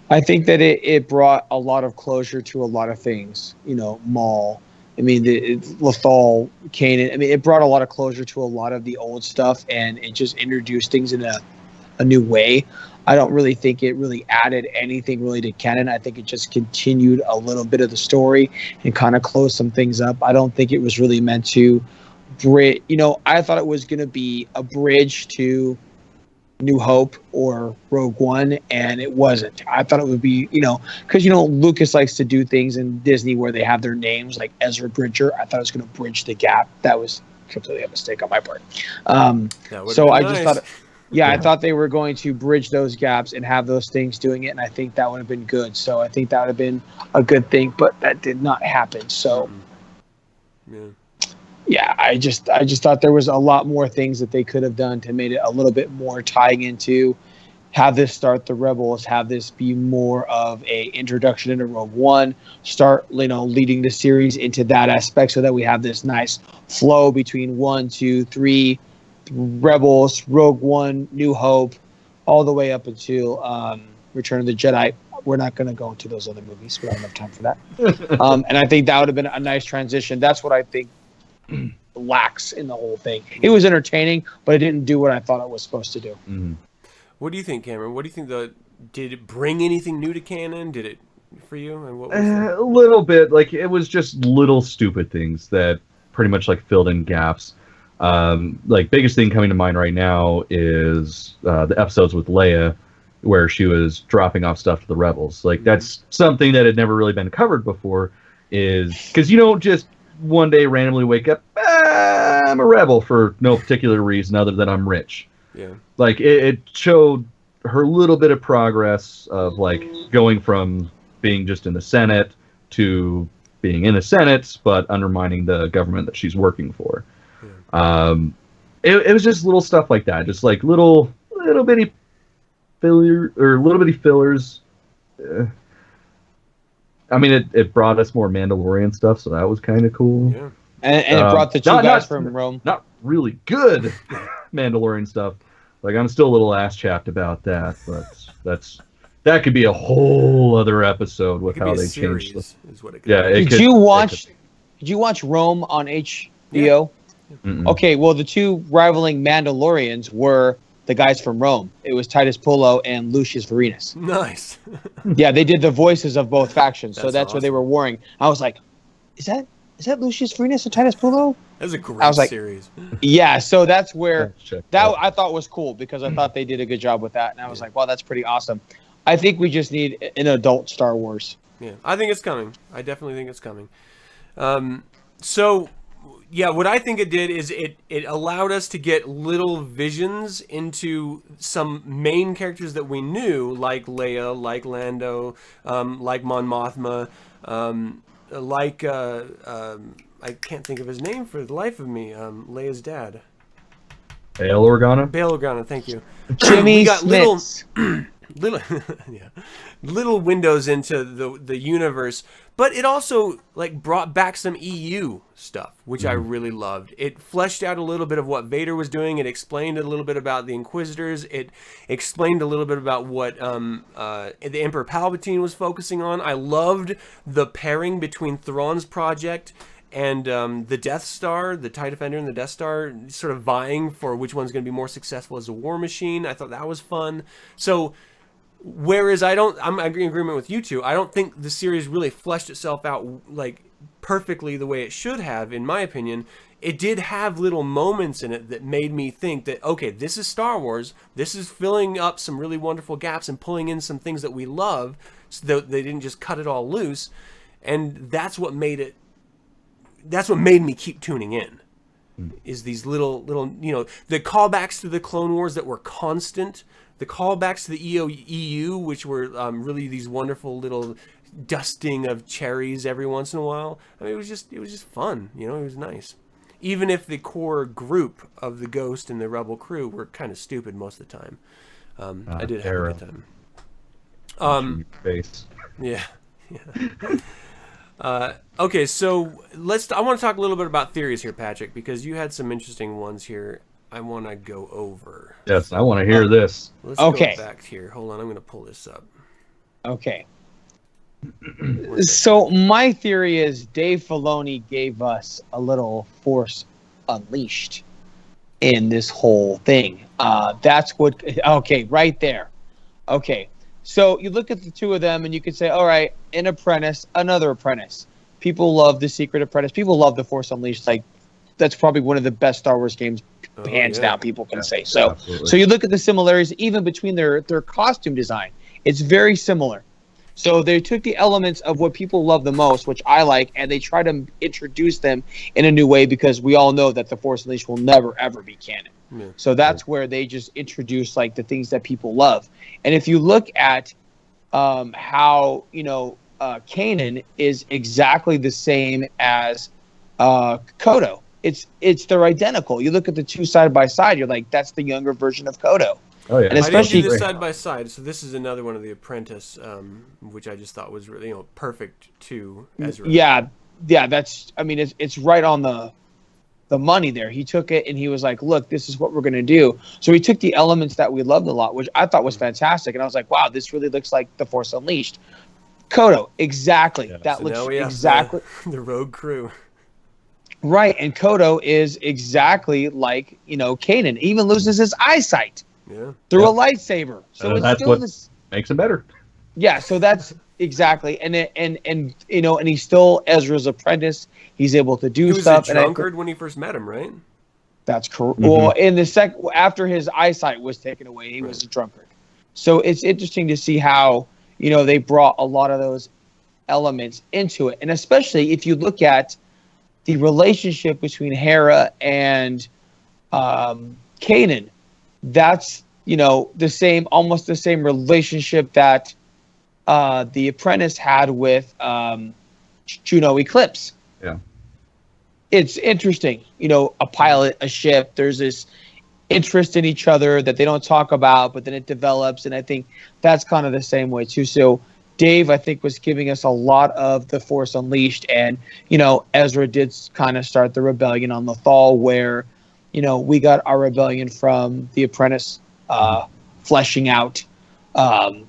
I think that it brought a lot of closure to a lot of things. Maul. I mean, Lothal, Kanan. I mean, it brought a lot of closure to a lot of the old stuff, and it just introduced things in a new way. I don't really think it really added anything really to canon. I think it just continued a little bit of the story and kind of closed some things up. I don't think it was really meant to bridge. I thought it was going to be a bridge to New Hope or Rogue One, and it wasn't. I thought it would be, because Lucas likes to do things in Disney where they have their names, like Ezra Bridger. I thought it was going to bridge the gap. That was completely a mistake on my part. So I just thought. Yeah, I thought they were going to bridge those gaps and have those things doing it, and I think that would have been good. So I think that would have been a good thing, but that did not happen. So, yeah, I just thought there was a lot more things that they could have done to make it a little bit more tying into, have this start the Rebels, have this be more of a introduction into Rogue One, start leading the series into that aspect, so that we have this nice flow between 1, 2, 3. Rebels, Rogue One, New Hope, all the way up until Return of the Jedi. We're not going to go into those other movies. We don't have time for that. And I think that would have been a nice transition. That's what I think lacks in the whole thing. It was entertaining, but it didn't do what I thought it was supposed to do. Mm-hmm. What do you think, Cameron? What do you think? Did it bring anything new to canon? Did it for you? And what was a little bit. Like, it was just little stupid things that pretty much filled in gaps. Biggest thing coming to mind right now is the episodes with Leia, where she was dropping off stuff to the Rebels. That's something that had never really been covered before, is because you don't just one day randomly wake up, I'm a rebel for no particular reason other than I'm rich. Yeah. It showed her little bit of progress of going from being just in the Senate to being in the Senate, but undermining the government that she's working for. It was just little stuff like that, just little bitty fillers. I mean, it brought us more Mandalorian stuff, so that was kind of cool. Yeah. And it brought the two guys from Rome. Not really good Mandalorian stuff. I'm still a little ass-chapped about that, but that could be a whole other episode with how they changed this. Did you watch Rome on HBO? Yeah. Okay, well, the two rivaling Mandalorians were the guys from Rome. It was Titus Pullo and Lucius Vorenus. Nice. Yeah, they did the voices of both factions, so that's awesome. What they were warring. I was like, is that Lucius Vorenus and Titus Pullo? That was a great series. Yeah, so that's where I thought was cool, because I thought they did a good job with that, and I was like, wow, that's pretty awesome. I think we just need an adult Star Wars. Yeah, I think it's coming. I definitely think it's coming. So... yeah, what I think it did is it allowed us to get little visions into some main characters that we knew, like Leia, like Lando, like Mon Mothma, I can't think of his name for the life of me, Leia's dad. Bail Organa? Bail Organa, thank you. Jimmy Smits. little windows into the universe, but it also brought back some EU stuff, which I really loved. It fleshed out a little bit of what Vader was doing. It explained a little bit about the Inquisitors. It explained a little bit about what the Emperor Palpatine was focusing on. I loved the pairing between Thrawn's project and the Death Star, the TIE Defender and the Death Star, sort of vying for which one's going to be more successful as a war machine. I thought that was fun. So, whereas I'm in agreement with you two, I don't think the series really fleshed itself out perfectly the way it should have, in my opinion. it did have little moments in it that made me think that, okay, this is Star Wars. This is filling up some really wonderful gaps and pulling in some things that we love, so that they didn't just cut it all loose. And that's what made me keep tuning in. Is these little, the callbacks to the Clone Wars that were constant, the callbacks to the EU, which were really these wonderful little dusting of cherries every once in a while. I mean, it was just fun. It was nice. Even if the core group of the Ghost and the Rebel crew were kind of stupid most of the time, I did have a good time. Face. Yeah. Okay, so I want to talk a little bit about theories here, Patrick, because you had some interesting ones here I want to go over. Yes, I want to hear this. Let's go back here. Hold on, I'm going to pull this up. Okay. So my theory is Dave Filoni gave us a little Force Unleashed in this whole thing. That's what... Okay, right there. Okay. So you look at the two of them and you could say, all right, an apprentice, another apprentice. People love The Secret Apprentice. People love The Force Unleashed. Like, that's probably one of the best Star Wars games, hands down, people can say. So absolutely. So you look at the similarities even between their costume design. It's very similar. So they took the elements of what people love the most, which I like, and they try to introduce them in a new way, because we all know that The Force Unleashed will never, ever be canon. Yeah. So that's where they just introduce like the things that people love. And if you look at how, Kanan is exactly the same as Kodo. They're identical. You look at the two side by side, you're like, that's the younger version of Kodo. Oh yeah, and especially I didn't do this side by side. So this is another one of the Apprentice, which I just thought was really perfect to Ezra. Yeah. That's. I mean, it's right on the money there. He took it and he was like, look, this is what we're gonna do. So he took the elements that we loved a lot, which I thought was fantastic, and I was like, wow, this really looks like The Force Unleashed. Kodo, exactly. Yeah, that looks exactly the Rogue Crew. Right, and Kodo is exactly like Kanan. He even loses his eyesight. Yeah. Through a lightsaber. So it's that's still what makes it better. Yeah, so that's exactly, and he's still Ezra's apprentice. He's able to do stuff. He was a drunkard when he first met him, right? That's correct. Mm-hmm. Well, in the after his eyesight was taken away, he was a drunkard. So it's interesting to see how they brought a lot of those elements into it, and especially if you look at the relationship between Hera and Kanan. That's almost the same relationship that the Apprentice had with Juno Eclipse. Yeah, it's interesting. A pilot, a ship. There's this interest in each other that they don't talk about, but then it develops, and I think that's kind of the same way too. So Dave, I think, was giving us a lot of The Force Unleashed, and Ezra did kind of start the rebellion on Lothal, where we got our rebellion from the Apprentice fleshing out, who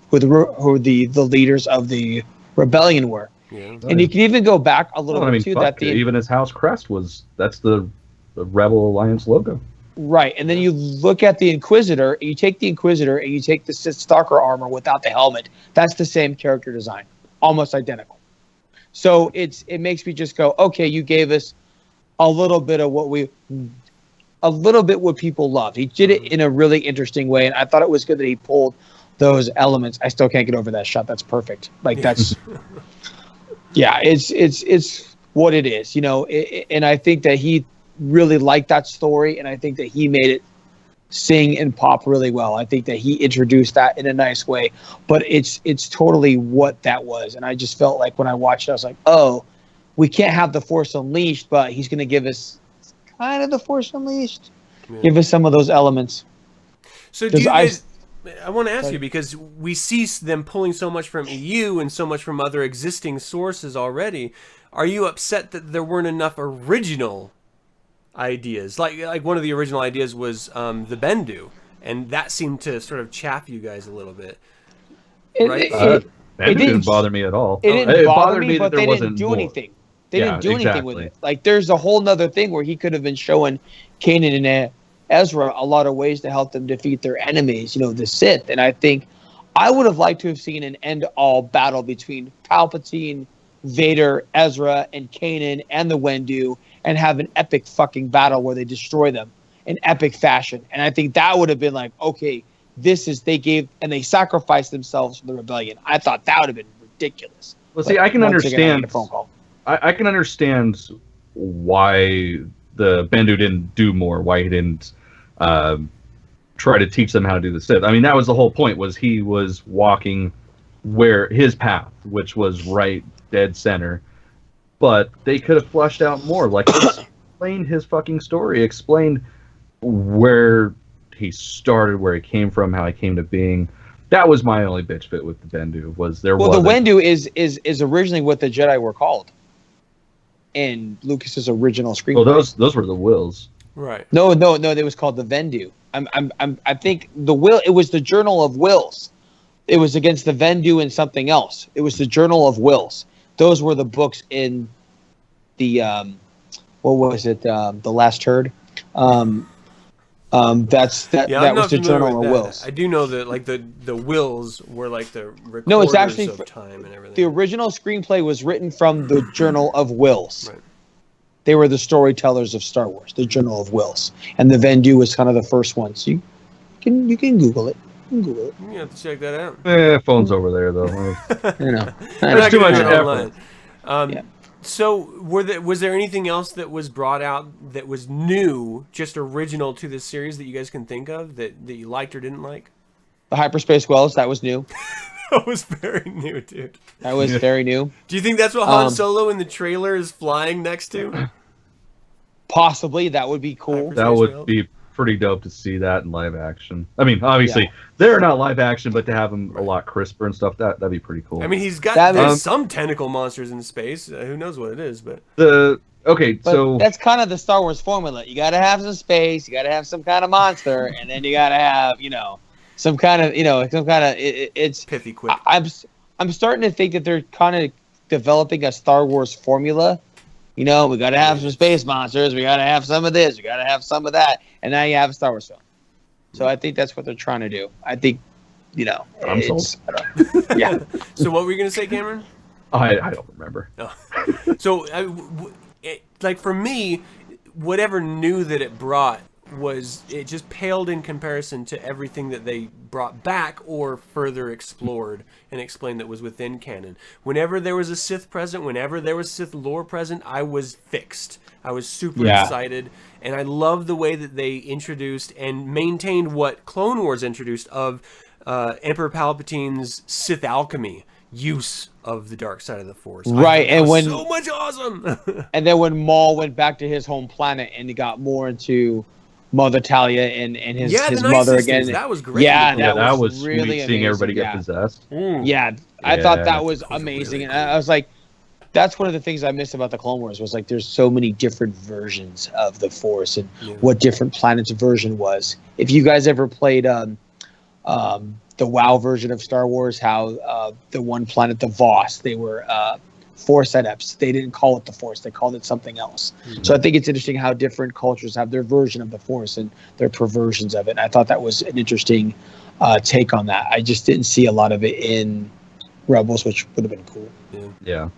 the leaders of the rebellion were. Yeah. And you can even go back a little bit too. Even his house crest that's the Rebel Alliance logo. Right, and then you look at the Inquisitor, and you take the Inquisitor, and you take the Sith Stalker armor without the helmet. That's the same character design, almost identical. So it makes me just go, okay, you gave us a little bit of what people loved. He did it in a really interesting way, and I thought it was good that he pulled those elements. I still can't get over that shot. That's perfect. Like that's, yeah, it's what it is, and I think that he really liked that story, and I think that he made it sing and pop really well. I think that he introduced that in a nice way, but it's totally what that was, and I just felt like when I watched it, I was like, oh, we can't have The Force Unleashed, but he's going to give us kind of The Force Unleashed, give us some of those elements. So do you guys, I want to ask you, because we see them pulling so much from EU and so much from other existing sources already. Are you upset that there weren't enough original ideas? Like one of the original ideas was the Bendu, and that seemed to sort of chaff you guys a little bit. Bendu didn't bother me at all. It didn't bother me, but they didn't do anything. They didn't do anything with it. Like, there's a whole nother thing where he could have been showing Kanan and Ezra a lot of ways to help them defeat their enemies, the Sith. And I think I would have liked to have seen an end-all battle between Palpatine, Vader, Ezra, and Kanan and the Wendu and have an epic fucking battle where they destroy them in epic fashion. And I think that would have been like, okay, they sacrificed themselves for the rebellion. I thought that would have been ridiculous. Well, see, I can understand. I can understand why the Bendu didn't do more. Why he didn't try to teach them how to do the Sith. I mean, that was the whole point. Was he was walking where his path, which was right dead center. But they could have fleshed out more. Like, explained his fucking story. Explained where he started, where he came from, how he came to being. That was my only bitch fit with the Bendu. The Wendu is originally what the Jedi were called in Lucas's original screenplay. Well, those were the Wills. Right. No. They was called the Vendu. I think it was the Journal of Wills. It was against the Vendu and something else. It was the Journal of Wills. Those were the books in the what was it? The Last Herd. That was the Journal of Wills. I do know that like the Wills were like the recorders it's actually of time and everything. The original screenplay was written from the Journal of Wills. Right. They were the storytellers of Star Wars, the Journal of Wills, and the Vendu was kind of the first one. So you can Google it. You have to check that out. Phone's over there though. There's too much effort. So was there anything else that was brought out that was new, just original to this series that you guys can think of that you liked or didn't like? The hyperspace wells, that was new. That was very new, dude. That was very new. Do you think that's what Han Solo in the trailer is flying next to? Possibly. That would be cool. That would be pretty dope to see that in live action. I mean, obviously, they're not live action, but to have them a lot crisper and stuff, that'd be pretty cool. I mean, he's got some tentacle monsters in space. Who knows what it is, but... But that's kind of the Star Wars formula. You got to have some space, you got to have some kind of monster, and then you got to have, some kind of, it's pithy quick. I'm starting to think that they're kind of developing a Star Wars formula. We got to have some space monsters. We got to have some of this. We got to have some of that. And now you have a Star Wars film. So I think that's what they're trying to do. I think, I'm sold. Yeah. So what were you going to say, Cameron? I don't remember. Oh. So, for me, whatever new that it brought it just paled in comparison to everything that they brought back or further explored and explained that was within canon. Whenever there was a Sith present, whenever there was Sith lore present, I was fixed. I was super excited, and I love the way that they introduced and maintained what Clone Wars introduced of Emperor Palpatine's Sith alchemy use of the dark side of the Force. Right, and when so much awesome. And then when Maul went back to his home planet and he got more into Mother Talia and his mother again. That was great. Yeah, that was really sweet seeing everybody get possessed. Yeah, I thought that was amazing. Really cool. And I was like, that's one of the things I miss about the Clone Wars was like there's so many different versions of the Force and what different planets' version was. If you guys ever played the WoW version of Star Wars, how the one planet, the Voss, they were Force adepts. They didn't call it the Force. They called it something else. Mm-hmm. So I think it's interesting how different cultures have their version of the Force and their perversions of it. And I thought that was an interesting take on that. I just didn't see a lot of it in Rebels, which would have been cool. Yeah.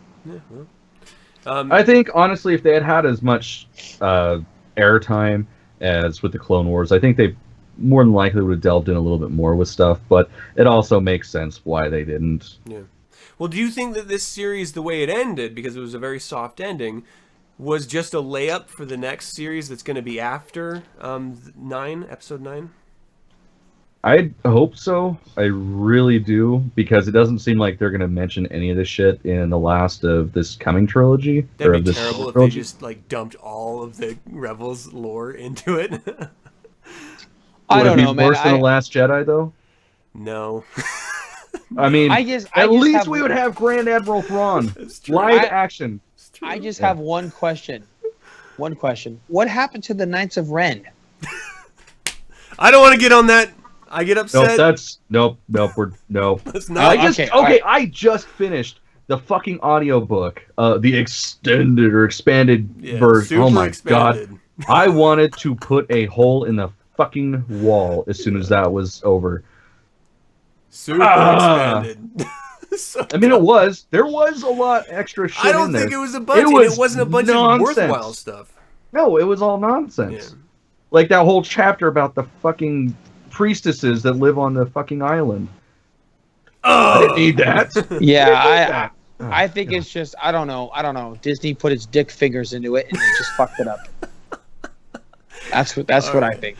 I think, honestly, if they had as much airtime as with the Clone Wars, I think they more than likely would have delved in a little bit more with stuff, but it also makes sense why they didn't. Yeah. Well, do you think that this series, the way it ended, because it was a very soft ending, was just a layup for the next series that's going to be after episode 9? I hope so. I really do, because it doesn't seem like they're going to mention any of this shit in the last of this coming trilogy. That'd be terrible if they just dumped all of the Rebels lore into it. I don't know, man. Worse than The Last Jedi, though? No. I mean, at least we would have Grand Admiral Thrawn. Live action. I just have one question. What happened to the Knights of Ren? I don't want to get on that. I get upset. Nope. That's not. I just finished the fucking audiobook, the extended or expanded version. Oh my god. I wanted to put a hole in the fucking wall as soon as that was over. Super expanded. So I mean, it was. There was a lot extra shit I don't in there. think it was a bunch. It wasn't a bunch of worthwhile stuff. No, it was all nonsense. Yeah. Like that whole chapter about the fucking priestesses that live on the fucking island. I didn't need that. Yeah, I think it's just I don't know. Disney put its dick fingers into it and it just fucked it up. That's what I think.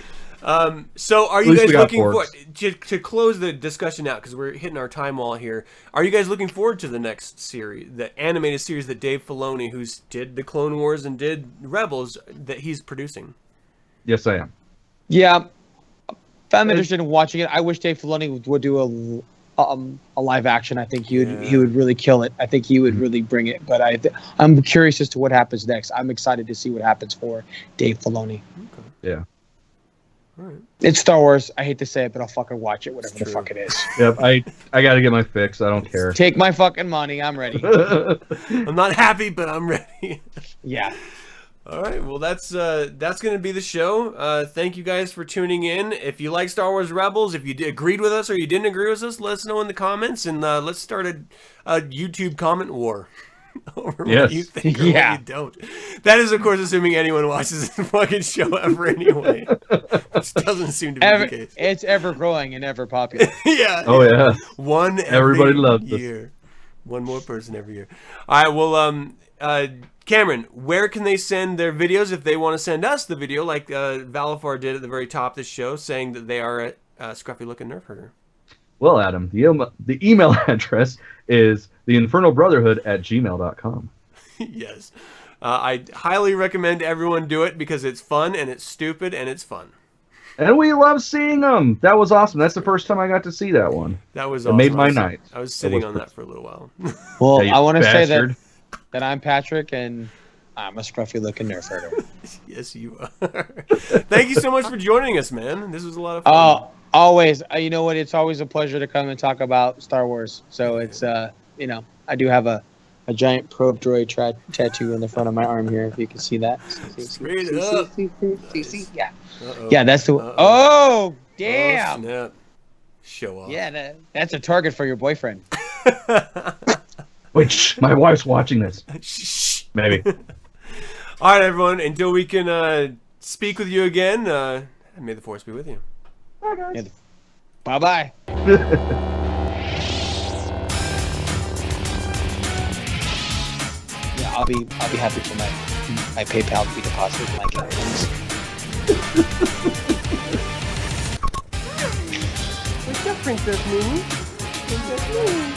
So are you guys looking forward to close the discussion out, because we're hitting our time wall here? Are you guys looking forward to the next series, the animated series that Dave Filoni, who's did the Clone Wars and did Rebels, that he's producing? Yes, I am. Yeah, I'm interested in watching it. I wish Dave Filoni would do a live action. I think he would really kill it. I think he would really bring it. But I'm curious as to what happens next. I'm excited to see what happens for Dave Filoni. Okay. Yeah. All right. It's Star Wars. I hate to say it, but I'll fucking watch it, whatever the fuck it is. Yep, I got to get my fix. I don't care. Take my fucking money. I'm ready. I'm not happy, but I'm ready. Yeah. All right, well, that's going to be the show. Thank you guys for tuning in. If you like Star Wars Rebels, if you agreed with us or you didn't agree with us, let us know in the comments, and let's start a YouTube comment war over what you think or what you don't. That is, of course, assuming anyone watches this fucking show ever anyway. Which doesn't seem to be the case. It's ever growing and ever popular. Yeah. Oh, yeah. One Everybody loves year. One more person every year. All right, well, Cameron, where can they send their videos if they want to send us the video, like Valafar did at the very top of the show, saying that they are a Scruffy Looking Nerf Herder? Well, Adam, the email address is theinfernalbrotherhood@gmail.com. Yes. I highly recommend everyone do it because it's fun and it's stupid and it's fun. And we love seeing them. That was awesome. That's the first time I got to see that one. That was it awesome. made my night. I was sitting on that for a little while. Well, I want to say that I'm Patrick and I'm a Scruffy Looking Nerf Herder. Yes, you are. Thank you so much for joining us, man. This was a lot of fun. Always. You know what? It's always a pleasure to come and talk about Star Wars. So it's, I do have a giant probe droid tattoo on the front of my arm here, if you can see that. Straight up. See? Yeah. Yeah, that's the... Oh, damn. Oh, snap. Show off. Yeah, that's a target for your boyfriend. Wait, shh, my wife's watching this. Shh. Maybe. All right, everyone. Until we can speak with you again, may the Force be with you. Bye, guys. Yeah, bye-bye. Yeah, I'll be happy for my PayPal to be deposited in my account. What's up, Princess Moon? Princess Moon.